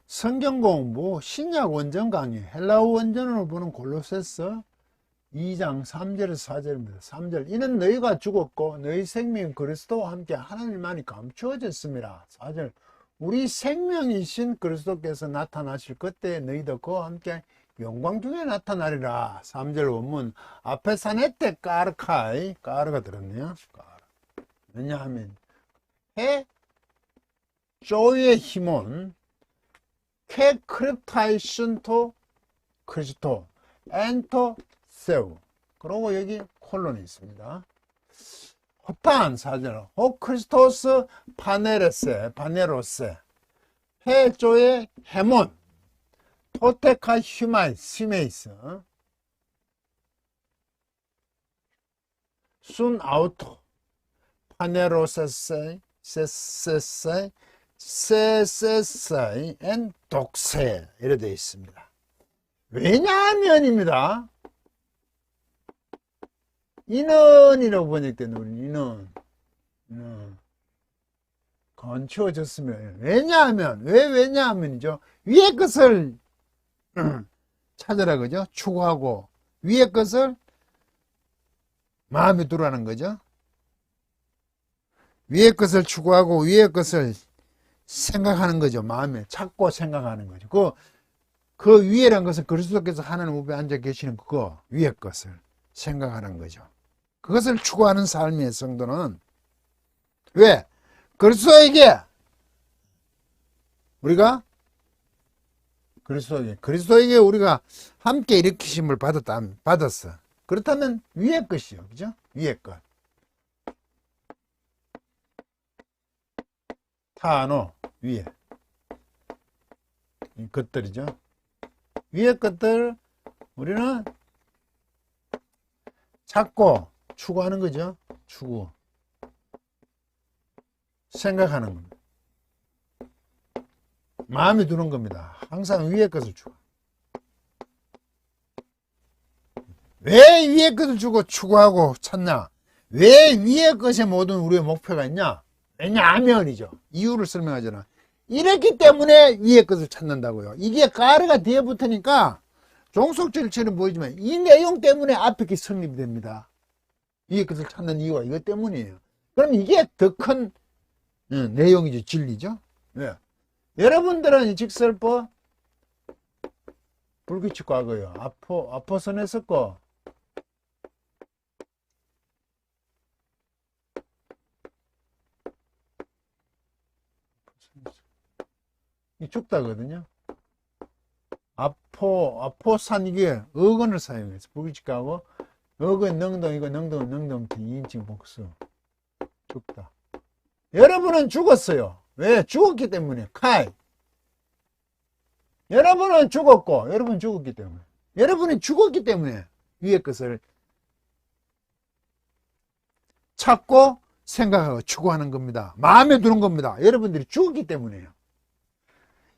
성경 공부 신약 원전 강의 헬라어 원전으로 보는 골로새서 2장 3절에서 4절입니다. 3절 이는 너희가 죽었고 너희 생명이 그리스도와 함께 하나님만이 감추어졌습니다. 4절 우리 생명이신 그리스도께서 나타나실 그때 너희도 그와 함께 영광 중에 나타나리라. 3절 원문 앞에 사네테 까르카이 까르가 들었네요. 까르. 왜냐하면 해 조의 힘은 쾌 크립타이슨토 크리스토 엔토 세우. 그리고 여기 콜론이 있습니다. 호탄 사절 호 크리스토스 파네로세 해조의 해몬 토테카 히메이스 순 아우토 파네로세세 세세사이 앤 독세 이렇게 되어 있습니다. 왜냐하면입니다. 인원이라고 번역된 우리 인원 건추어졌으면 왜냐하면 왜냐하면이죠. 위의 것을 찾으라 그죠. 추구하고 위의 것을 마음에 두라는 거죠. 위의 것을 추구하고 위의 것을 생각하는 거죠. 마음에 찾고 생각하는 거죠. 그 위에란 것은 그리스도께서 하나님 우편에 앉아 계시는 그거 위의 것을 생각하는 거죠. 그것을 추구하는 삶의 성도는 왜? 그리스도에게 우리가 함께 일으키심을 받았어. 그렇다면 위의 것이요. 그죠? 위의 것. 타노 위에 이 것들이죠. 위의 것들 우리는 찾고 추구하는 거죠. 추구 생각하는 겁니다. 마음에 두는 겁니다. 항상 위의 것을 추구. 왜 위의 것을 추구하고 찾냐? 왜 위의 것에 모든 우리의 목표가 있냐? 왜냐하면이죠. 이유를 설명하잖아. 이랬기 때문에 위의 것을 찾는다고요. 이게 가르가 뒤에 붙으니까 종속절처럼 보이지만 이 내용 때문에 앞에 게 성립이 됩니다. 위의 것을 찾는 이유가 이것 때문이에요. 그럼 이게 더 큰 내용이죠. 진리죠. 네. 여러분들은 이 직설법 불규칙 과거요. 아포선 했었고 이 죽다거든요. 아포산 이게 어근을 사용해서 불규칙하고 어근 능동 이거 능동 2인칭 복수 죽다. 여러분은 죽었어요. 왜? 죽었기 때문에. 카이. 여러분은 죽었고 여러분 죽었기 때문에. 여러분이 죽었기 때문에 위의 것을 찾고 생각하고 추구하는 겁니다. 마음에 두는 겁니다. 여러분들이 죽었기 때문에요.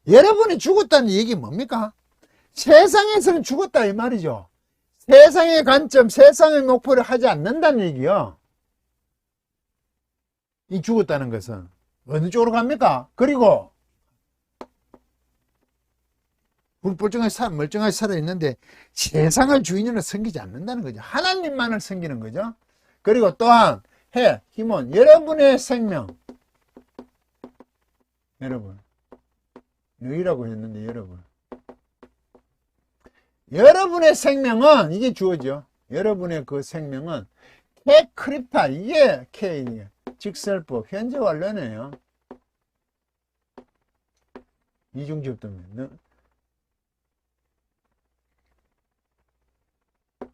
여러분이 죽었다는 얘기 뭡니까? 세상에서는 죽었다 이 말이죠. 세상의 관점, 세상의 목표를 하지 않는다는 얘기요. 이 죽었다는 것은 어느 쪽으로 갑니까? 그리고 멀쩡하게 살아있는데 세상을 주인으로 섬기지 않는다는 거죠. 하나님만을 섬기는 거죠. 그리고 또한 힘은 여러분의 생명, 여러분 너희라고 했는데 여러분의 생명은 이게 주어져. 여러분의 그 생명은 크립타 이게 직설법 현재 완료네요. 이중집 때문에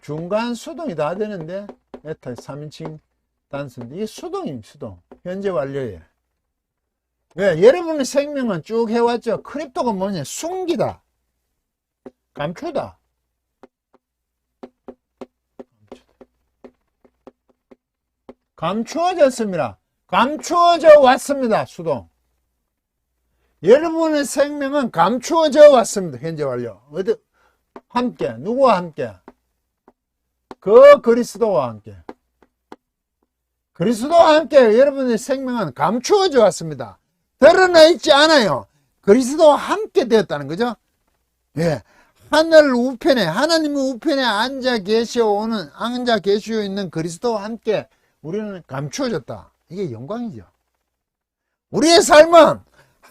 중간 수동이 다 되는데 에타 3인칭 단수인데 이게 수동입니다. 수동 현재 완료예요. 왜? 여러분의 생명은 쭉 해왔죠. 크립토가 뭐냐? 숨기다, 감추다. 감추어졌습니다. 감추어져 왔습니다. 수동. 여러분의 생명은 감추어져 왔습니다. 현재 완료. 함께 누구와 함께? 그 그리스도와 함께. 그리스도와 함께 여러분의 생명은 감추어져 왔습니다. 드러나 있지 않아요. 그리스도와 함께 되었다는 거죠. 예. 하늘 우편에, 하나님의 우편에 앉아 계시어 있는 그리스도와 함께 우리는 감추어졌다. 이게 영광이죠. 우리의 삶은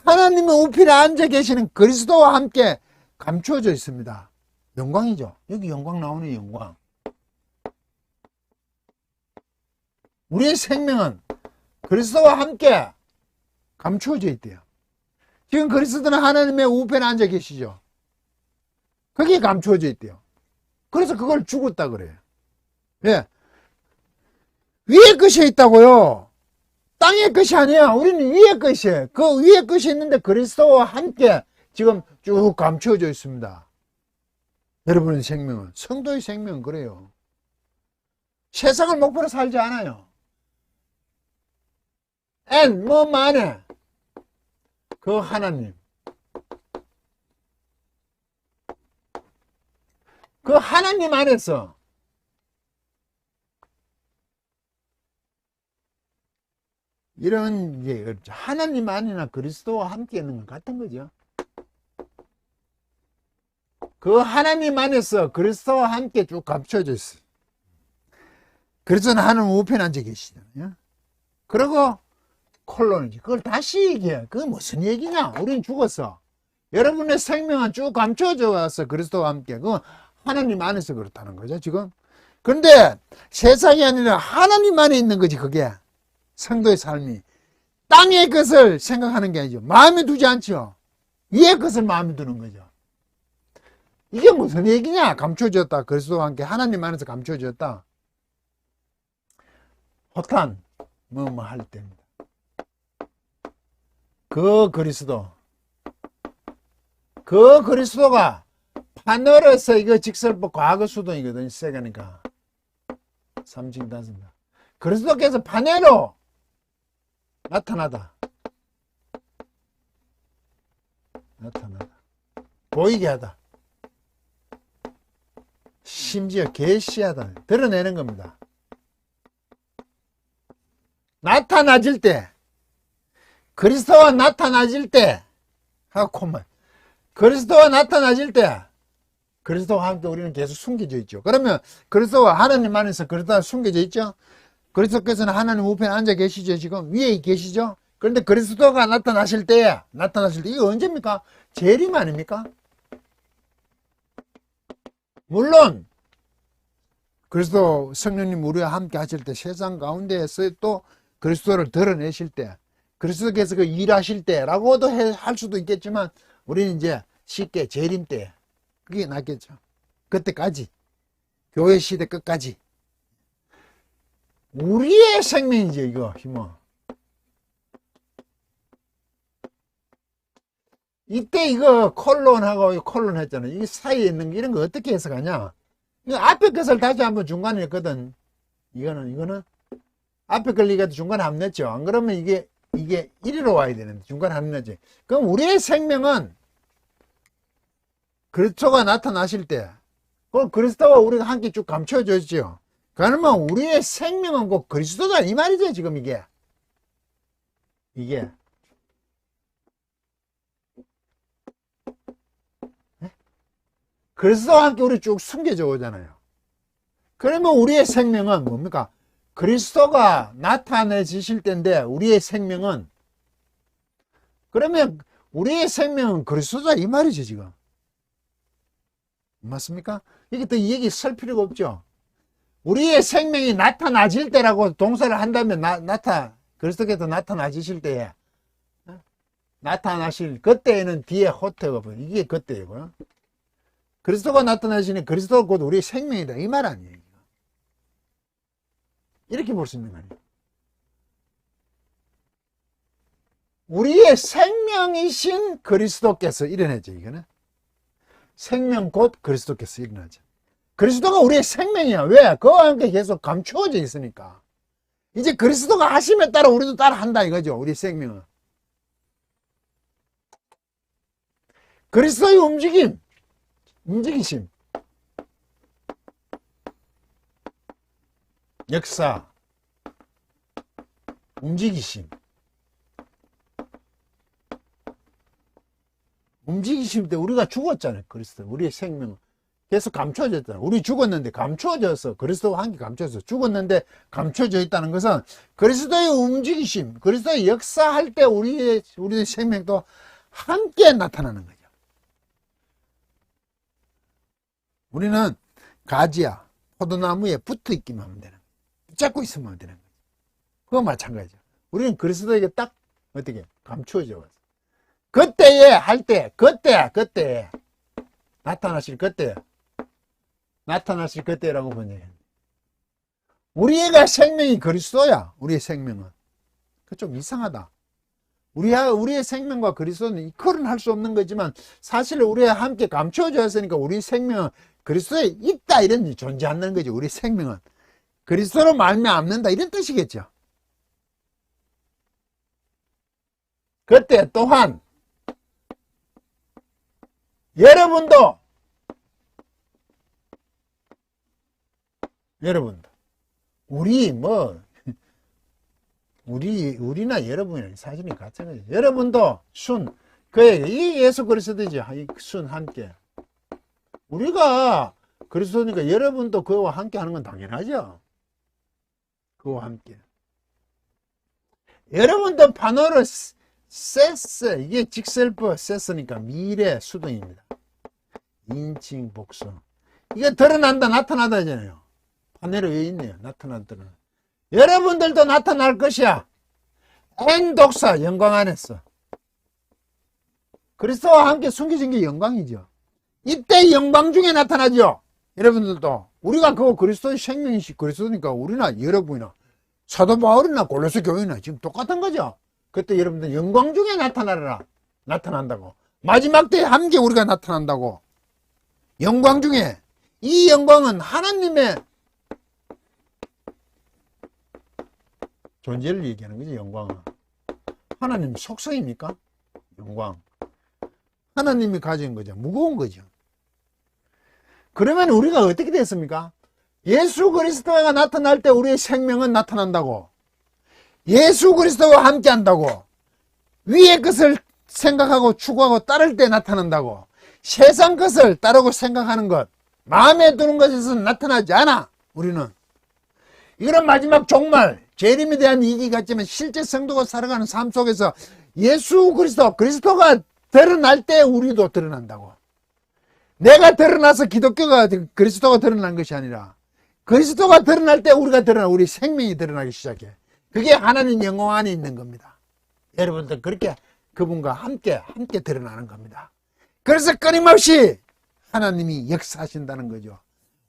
하나님의 우편에 앉아 계시는 그리스도와 함께 감추어져 있습니다. 영광이죠. 여기 영광 나오네, 영광. 우리의 생명은 그리스도와 함께 감추어져 있대요. 지금 그리스도는 하나님의 우편에 앉아 계시죠. 그게 감추어져 있대요. 그래서 그걸 죽었다 그래요. 예. 위에 것이 있다고요. 땅의 것이 아니야. 우리는 위에 것이에요. 그 위에 것이 있는데 그리스도와 함께 지금 쭉 감추어져 있습니다. 여러분의 생명은, 성도의 생명은 그래요. 세상을 목표로 살지 않아요. 만에 그 하나님, 그 하나님 안에서 이런 게 하나님 안이나 그리스도와 함께 있는 것 같은 거죠. 그 하나님 안에서 그리스도와 함께 쭉 감춰져 있어요. 그래서 하나님 우편에 앉아 계시잖아요. 그리고 콜론이지. 그걸 다시 얘기해. 그게 무슨 얘기냐? 우린 죽었어. 여러분의 생명은 쭉 감춰져 왔어. 그리스도와 함께. 그건 하나님 안에서 그렇다는 거죠, 지금. 그런데 세상이 아니라 하나님 안에 있는 거지, 그게. 성도의 삶이. 땅의 것을 생각하는 게 아니죠. 마음에 두지 않죠. 위의 것을 마음에 두는 거죠. 이게 무슨 얘기냐? 감춰졌다. 그리스도와 함께 하나님 안에서 감춰졌다. 호탄, 뭐 할 때입니다. 그 그리스도가 하늘에서 이거 직설법 과거 수동이거든요. 세가니까. 삼층 단습니다. 그리스도께서 판회로 나타나다. 보이게 하다. 심지어 계시하다. 드러내는 겁니다. 나타나질 때, 그리스도와 나타나질 때, 그리스도와 나타나질 때, 그리스도와 함께 우리는 계속 숨겨져 있죠. 그러면 그리스도와 하나님 안에서 그리스도가 숨겨져 있죠. 그리스도께서는 하나님 우편에 앉아 계시죠. 지금 위에 계시죠. 그런데 그리스도가 나타나실 때 이거 언제입니까? 재림 아닙니까? 물론 그리스도 성령님 우리와 함께 하실 때, 세상 가운데에서 또 그리스도를 드러내실 때, 그리스도께서 그 일하실 때라고도 할 수도 있겠지만, 우리는 이제 쉽게 재림 때, 그게 낫겠죠. 그때까지, 교회 시대 끝까지 우리의 생명이죠, 이거 힘은. 이때 이거 콜론하고 콜론 했잖아요. 이 사이에 있는 거, 이런 거 어떻게 해석하냐? 이거 앞에 것을 다시 한번 중간에 했거든. 이거는 앞에 걸 리가 중간에 안 냈죠. 안 그러면 이게 이리로 와야 되는데 중간에 안 냈지. 그럼 우리의 생명은 그리스도가 나타나실 때, 그럼 그리스도와 우리가 함께 쭉 감춰져 있죠. 그러면 우리의 생명은 곧 그리스도다 이 말이죠. 지금 이게 그리스도와 함께 우리 쭉 숨겨져 오잖아요. 그러면 우리의 생명은 뭡니까? 그리스도가 나타내지실 때인데 우리의 생명은, 그러면 우리의 생명은 그리스도다 이 말이죠. 지금 맞습니까? 이게 더 이 얘기 쓸 필요가 없죠. 우리의 생명이 나타나질 때라고 동사를 한다면 그리스도께서 나타나지실 때에, 나타나실 그때에는 뒤에 호텔가 보여. 이게 그때이고요. 그리스도가 나타나시니 그리스도가 곧 우리의 생명이다 이 말 아니에요. 이렇게 볼 수 있는 거 아니에요. 우리의 생명이신 그리스도께서 일어나죠. 이거는 생명 곧 그리스도께서 일어나죠. 그리스도가 우리의 생명이야. 왜? 그와 함께 계속 감추어져 있으니까. 이제 그리스도가 하심에 따라 우리도 따라 한다 이거죠. 우리 생명은. 그리스도의 움직이심, 역사, 움직이심. 움직이실 때 우리가 죽었잖아요. 그리스도 우리의 생명은 계속 감춰졌잖아요. 우리 죽었는데 감춰져서 그리스도와 함께 감춰져서 죽었는데 감춰져 있다는 것은 그리스도의 움직이심, 그리스도의 역사할 때 우리의 생명도 함께 나타나는 거죠. 우리는 가지야 포도나무에 붙어 있기만 하면 되는 거예요. 붙잡고 있으면 되는 거예요. 그거 마찬가지죠. 우리는 그리스도에게 딱 어떻게 감추어져 왔어. 그때에 할 때, 그때 나타나실 그때라고 번역해요. 우리가 생명이 그리스도야. 우리의 생명은. 그 좀 이상하다. 우리의 생명과 그리스도는 이퀄은 할 수 없는 거지만 사실 우리와 함께 감추어져 있으니까 우리 생명은 그리스도에 있다 이런 존재하는 거죠. 우리 생명은 그리스도로 말미암는다 이런 뜻이겠죠. 그때 또한 여러분도 우리나 여러분이나 사실은 같은 거죠. 여러분도 그에게 이 예수 그리스도죠. 이 순 함께 우리가 그리스도니까 여러분도 그와 함께 하는 건 당연하죠. 그와 함께 여러분도 반어로 세스, 이게 직설법 세스니까 미래 수동입니다. 인칭 복수. 이게 드러난다 나타나다 하잖아요. 판넬에 왜 있네요. 나타난다. 여러분들도 나타날 것이야. N 독사 영광 안에서. 그리스도와 함께 숨겨진 게 영광이죠. 이때 영광 중에 나타나죠. 여러분들도 우리가 그거 그리스도의 생명이시 그리스도니까 우리나 여러분이나 사도 바울이나 골로새 교회나 지금 똑같은 거죠. 그때 여러분들 영광 중에 나타난다고. 마지막 때에 함께 우리가 나타난다고. 영광 중에. 이 영광은 하나님의 존재를 얘기하는 거죠. 영광은 하나님 속성입니까? 영광 하나님이 가진 거죠. 무거운 거죠. 그러면 우리가 어떻게 됐습니까? 예수 그리스도가 나타날 때 우리의 생명은 나타난다고. 예수 그리스도와 함께 한다고. 위의 것을 생각하고 추구하고 따를 때 나타난다고. 세상 것을 따르고 생각하는 것, 마음에 드는 것에서는 나타나지 않아. 우리는 이거는 마지막 종말 재림에 대한 이기 같지만 실제 성도가 살아가는 삶 속에서 예수 그리스도가 드러날 때 우리도 드러난다고. 내가 드러나서 그리스도가 드러난 것이 아니라 그리스도가 드러날 때 우리 생명이 드러나기 시작해. 그게 하나님 영광 안에 있는 겁니다. 여러분들 그렇게 그분과 함께 드러나는 겁니다. 그래서 끊임없이 하나님이 역사하신다는 거죠.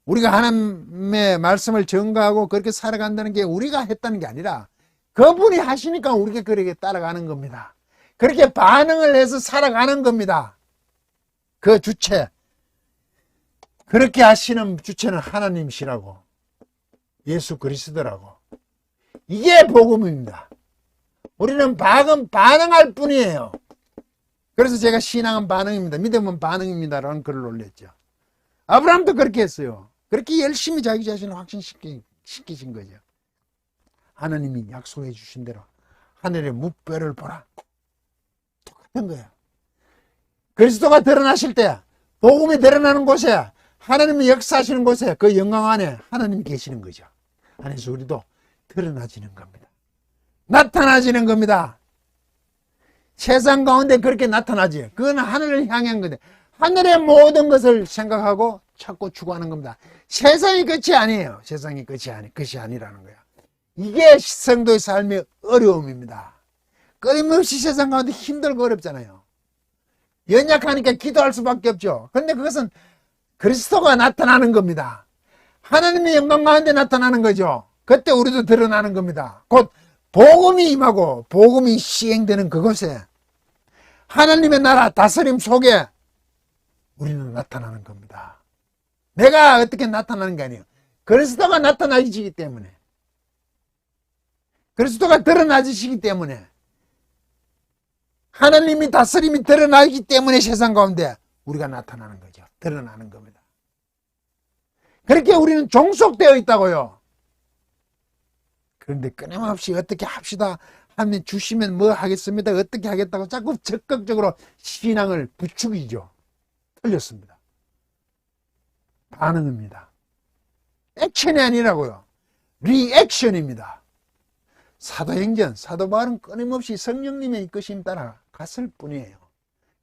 우리가 하나님의 말씀을 전가하고 그렇게 살아간다는 게 우리가 했다는 게 아니라 그분이 하시니까 우리가 그렇게 따라가는 겁니다. 그렇게 반응을 해서 살아가는 겁니다. 그 주체, 그렇게 하시는 주체는 하나님이시라고, 예수 그리스도라고. 이게 복음입니다. 우리는 반응할 뿐이에요. 그래서 제가 신앙은 반응입니다. 믿음은 반응입니다라는 글을 올렸죠. 아브라함도 그렇게 했어요. 그렇게 열심히 자기 자신을 확신시키신 거죠. 하나님이 약속해 주신 대로 하늘의 무뼈를 보라. 똑같은 거예요. 그리스도가 드러나실 때, 복음이 드러나는 곳에, 하나님이 역사하시는 곳에 그 영광 안에 하나님이 계시는 거죠. 안에서 우리도 드러나지는 겁니다. 나타나지는 겁니다. 세상 가운데 그렇게 나타나지. 그건 하늘을 향한 건데 하늘의 모든 것을 생각하고 찾고 추구하는 겁니다. 세상이 끝이 아니에요. 세상이 끝이 아니라는 거야. 이게 성도의 삶의 어려움입니다. 끊임없이 세상 가운데 힘들고 어렵잖아요. 연약하니까 기도할 수밖에 없죠. 그런데 그것은 그리스도가 나타나는 겁니다. 하나님의 영광 가운데 나타나는 거죠. 그때 우리도 드러나는 겁니다. 곧 복음이 임하고 복음이 시행되는 그곳에 하나님의 나라 다스림 속에 우리는 나타나는 겁니다. 내가 어떻게 나타나는 게 아니에요. 그리스도가 나타나시기 때문에, 그리스도가 드러나시기 때문에, 하나님이 다스림이 드러나기 때문에 세상 가운데 우리가 나타나는 거죠. 드러나는 겁니다. 그렇게 우리는 종속되어 있다고요. 그런데 끊임없이 어떻게 합시다 하면 주시면 뭐 하겠습니다. 어떻게 하겠다고 자꾸 적극적으로 신앙을 부추기죠. 틀렸습니다. 반응입니다. 액션이 아니라고요. 리액션입니다. 사도행전, 사도 바울은 끊임없이 성령님의 이끄심 따라 갔을 뿐이에요.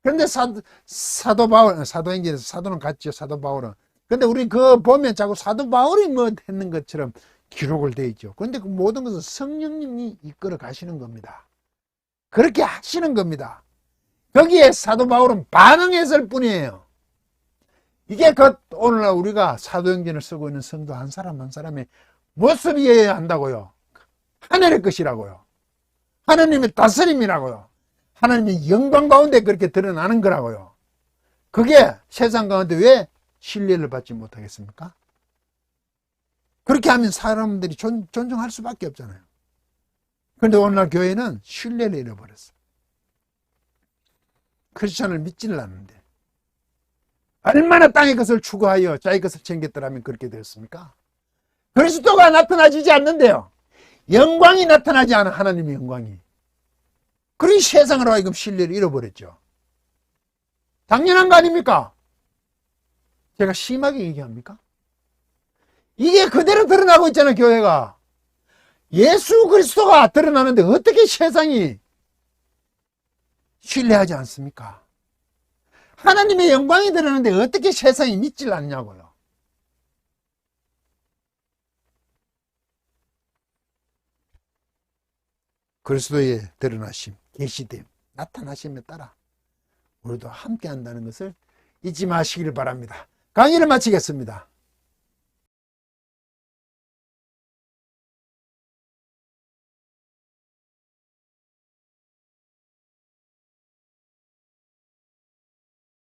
그런데 사도 바울, 사도행전에서 사도는 갔죠, 사도 바울은. 근데 우리 그거 보면 자꾸 사도 바울이 뭐 했는 것처럼 기록을 되어 있죠. 그런데 그 모든 것은 성령님이 이끌어 가시는 겁니다. 그렇게 하시는 겁니다. 거기에 사도 바울은 반응했을 뿐이에요. 이게 오늘날 우리가 사도행전을 쓰고 있는 성도 한 사람 한 사람의 모습이어야 한다고요. 하늘의 것이라고요. 하나님의 다스림이라고요. 하나님의 영광 가운데 그렇게 드러나는 거라고요. 그게 세상 가운데 왜 신뢰를 받지 못하겠습니까? 그렇게 하면 사람들이 존중할 수밖에 없잖아요. 그런데 오늘날 교회는 신뢰를 잃어버렸어요. 크리스천을 믿지를 않는데 얼마나 땅의 것을 추구하여 자기 것을 챙겼더라면 그렇게 되었습니까? 그리스도가 나타나지지 않는데요. 영광이 나타나지 않아, 하나님의 영광이. 그러니 세상으로 하여금 신뢰를 잃어버렸죠. 당연한 거 아닙니까? 제가 심하게 얘기합니까? 이게 그대로 드러나고 있잖아요, 교회가. 예수 그리스도가 드러나는데 어떻게 세상이 신뢰하지 않습니까? 하나님의 영광이 드러나는데 어떻게 세상이 믿질 않냐고요. 그리스도의 드러나심, 계시됨, 나타나심에 따라 우리도 함께 한다는 것을 잊지 마시기를 바랍니다. 강의를 마치겠습니다.